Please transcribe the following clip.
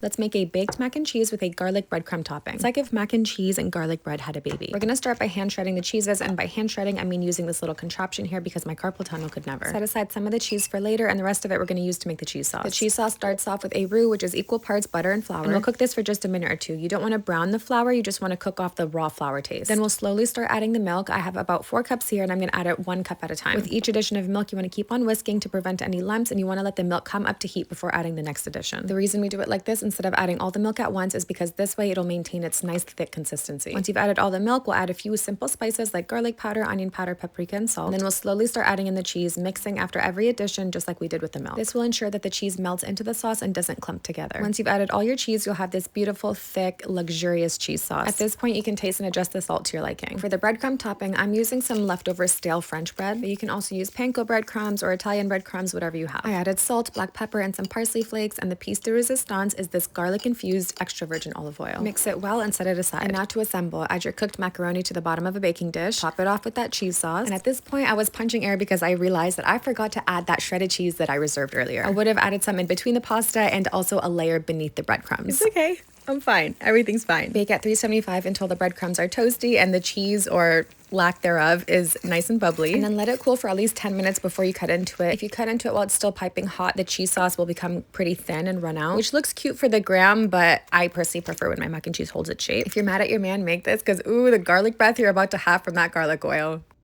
Let's make a baked mac and cheese with a garlic breadcrumb topping. It's like if mac and cheese and garlic bread had a baby. We're gonna start by hand shredding the cheeses, and by hand shredding, I mean using this little contraption here because my carpal tunnel could never. Set aside some of the cheese for later, and the rest of it we're gonna use to make the cheese sauce. The cheese sauce starts off with a roux, which is equal parts butter and flour. And we'll cook this for just a minute or two. You don't wanna brown the flour, you just wanna cook off the raw flour taste. Then we'll slowly start adding the milk. I have about 4 cups here, and I'm gonna add it 1 cup at a time. With each addition of milk, you wanna keep on whisking to prevent any lumps, and you wanna let the milk come up to heat before adding the next addition. The reason we do it like this instead of adding all the milk at once is because this way it'll maintain its nice thick consistency. Once you've added all the milk, we'll add a few simple spices like garlic powder, onion powder, paprika, and salt. And then we'll slowly start adding in the cheese, mixing after every addition just like we did with the milk. This will ensure that the cheese melts into the sauce and doesn't clump together. Once you've added all your cheese, you'll have this beautiful, thick, luxurious cheese sauce. At this point, you can taste and adjust the salt to your liking. For the breadcrumb topping, I'm using some leftover stale French bread, but you can also use panko breadcrumbs or Italian breadcrumbs, whatever you have. I added salt, black pepper, and some parsley flakes, and the piece de resistance is this garlic-infused extra virgin olive oil. Mix it well and set it aside. And now to assemble, add your cooked macaroni to the bottom of a baking dish, top it off with that cheese sauce, and at this point I was punching air because I realized that I forgot to add that shredded cheese that I reserved earlier. I would have added some in between the pasta and also a layer beneath the breadcrumbs. It's okay. I'm fine. Everything's fine. Bake at 375 until the breadcrumbs are toasty and the cheese, or lack thereof, is nice and bubbly. And then let it cool for at least 10 minutes before you cut into it. If you cut into it while it's still piping hot, the cheese sauce will become pretty thin and run out, which looks cute for the gram, but I personally prefer when my mac and cheese holds its shape. If you're mad at your man, make this because, ooh, the garlic breath you're about to have from that garlic oil.